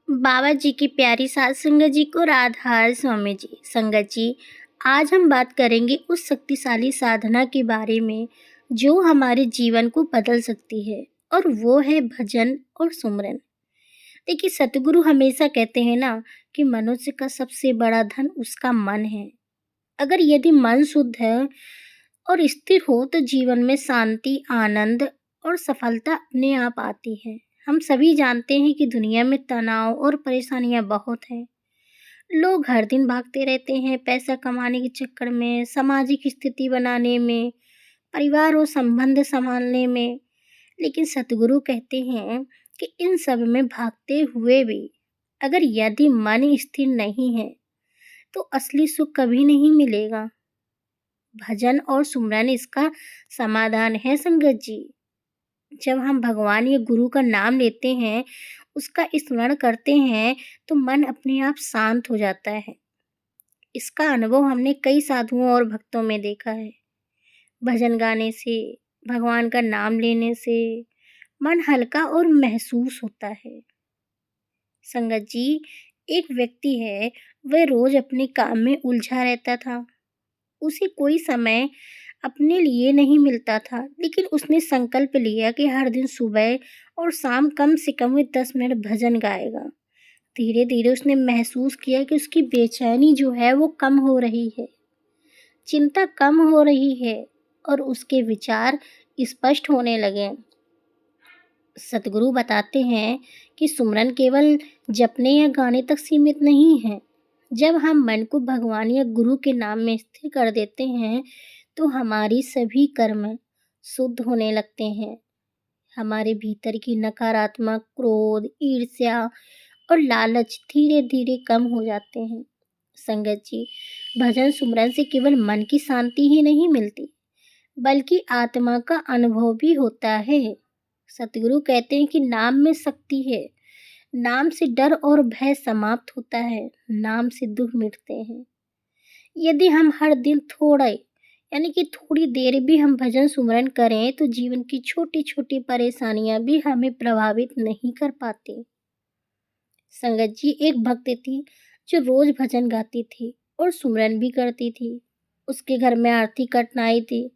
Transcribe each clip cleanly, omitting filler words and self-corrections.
बाबा जी की प्यारी सात संगत जी को राधा स्वामी जी। संगत जी, आज हम बात करेंगे उस शक्तिशाली साधना के बारे में जो हमारे जीवन को बदल सकती है, और वो है भजन और सुमरन। देखिए, सतगुरु हमेशा कहते हैं ना कि मनुष्य का सबसे बड़ा धन उसका मन है। अगर यदि मन शुद्ध है और स्थिर हो तो जीवन में शांति, आनंद और सफलता अपने आप आती है। हम सभी जानते हैं कि दुनिया में तनाव और परेशानियां बहुत हैं। लोग हर दिन भागते रहते हैं पैसा कमाने के चक्कर में, सामाजिक स्थिति बनाने में, परिवार और संबंध संभालने में। लेकिन सतगुरु कहते हैं कि इन सब में भागते हुए भी अगर यदि मन स्थिर नहीं है तो असली सुख कभी नहीं मिलेगा। भजन और सुमरन इसका समाधान है संगत जी। जब हम भगवान या गुरु का नाम लेते हैं, उसका स्मरण करते हैं, तो मन अपने आप शांत हो जाता है। इसका अनुभव हमने कई साधुओं और भक्तों में देखा है। भजन गाने से, भगवान का नाम लेने से मन हल्का और महसूस होता है। संगत जी, एक व्यक्ति है, वह रोज अपने काम में उलझा रहता था। उसे कोई समय अपने लिए नहीं मिलता था, लेकिन उसने संकल्प लिया कि हर दिन सुबह और शाम कम से कम वह 10 मिनट भजन गाएगा। धीरे धीरे उसने महसूस किया कि उसकी बेचैनी जो है वो कम हो रही है, चिंता कम हो रही है और उसके विचार स्पष्ट होने लगे। सतगुरु बताते हैं कि सुमरन केवल जपने या गाने तक सीमित नहीं है। जब हम मन को भगवान या गुरु के नाम में स्थिर कर देते हैं तो हमारी सभी कर्म शुद्ध होने लगते हैं। हमारे भीतर की नकारात्मक क्रोध, ईर्ष्या और लालच धीरे धीरे कम हो जाते हैं। संगत जी, भजन सुमरन से केवल मन की शांति ही नहीं मिलती, बल्कि आत्मा का अनुभव भी होता है। सतगुरु कहते हैं कि नाम में शक्ति है। नाम से डर और भय समाप्त होता है, नाम से दुख मिटते हैं। यदि हम हर दिन थोड़ी देर भी हम भजन सुमरन करें तो जीवन की छोटी छोटी परेशानियां भी हमें प्रभावित नहीं कर पाती। संगत जी, एक भक्त थी जो रोज भजन गाती थी और सुमरन भी करती थी। उसके घर में आर्थिक कठिनाई थी,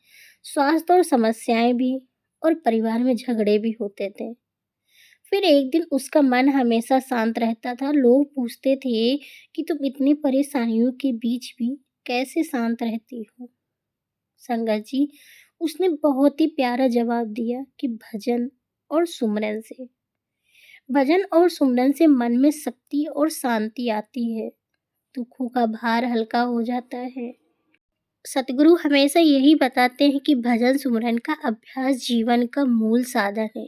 स्वास्थ्य और समस्याएं भी, और परिवार में झगड़े भी होते थे। फिर एक दिन उसका मन हमेशा शांत रहता था। लोग पूछते थे कि तुम इतनी परेशानियों के बीच भी कैसे शांत रहती हो। संगत जी, उसने बहुत ही प्यारा जवाब दिया कि भजन और सुमरन से मन में शक्ति और शांति आती है, दुखों का भार हल्का हो जाता है। सतगुरु हमेशा यही बताते हैं कि भजन सुमरन का अभ्यास जीवन का मूल साधन है।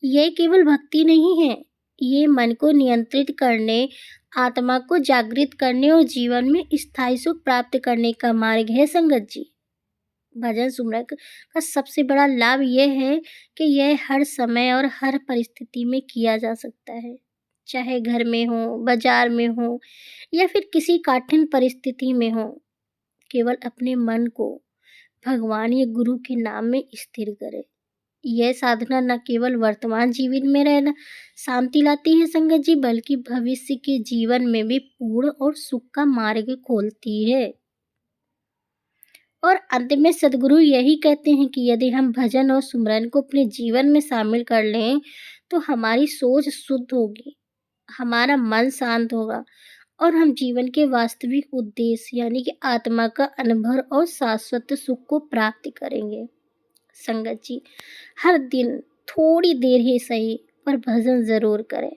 ये केवल भक्ति नहीं है, ये मन को नियंत्रित करने, आत्मा को जागृत करने और जीवन में स्थायी सुख प्राप्त करने का मार्ग है। संगत जी, भजन सुमरन का सबसे बड़ा लाभ यह है कि यह हर समय और हर परिस्थिति में किया जा सकता है। चाहे घर में हो, बाजार में हो या फिर किसी कठिन परिस्थिति में हो। केवल अपने मन को भगवान या गुरु के नाम में स्थिर करें। यह साधना न केवल वर्तमान जीवन में रहना शांति लाती है संगत जी, बल्कि भविष्य के जीवन में भी पूर्ण और सुख का मार्ग खोलती है। और अंत में सदगुरु यही कहते हैं कि यदि हम भजन और सुमरन को अपने जीवन में शामिल कर लें तो हमारी सोच शुद्ध होगी, हमारा मन शांत होगा और हम जीवन के वास्तविक उद्देश्य यानी कि आत्मा का अनुभव और शाश्वत सुख को प्राप्त करेंगे। संगत जी, हर दिन थोड़ी देर ही सही पर भजन जरूर करें,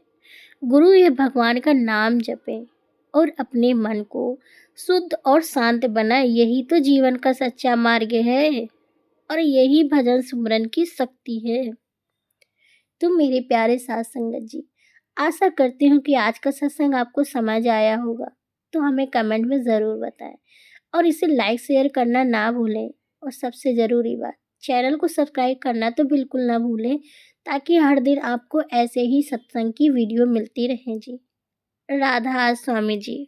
गुरु या भगवान का नाम जपें और अपने मन को शुद्ध और शांत बनाए। यही तो जीवन का सच्चा मार्ग है और यही भजन सुमरन की शक्ति है। तो मेरे प्यारे साथ संगत जी, आशा करती हूँ कि आज का सत्संग आपको समझ आया होगा। तो हमें कमेंट में ज़रूर बताएं और इसे लाइक शेयर करना ना भूलें। और सबसे ज़रूरी बात, चैनल को सब्सक्राइब करना तो बिल्कुल ना भूलें, ताकि हर दिन आपको ऐसे ही सत्संग की वीडियो मिलती रहे जी। राधा स्वामी जी।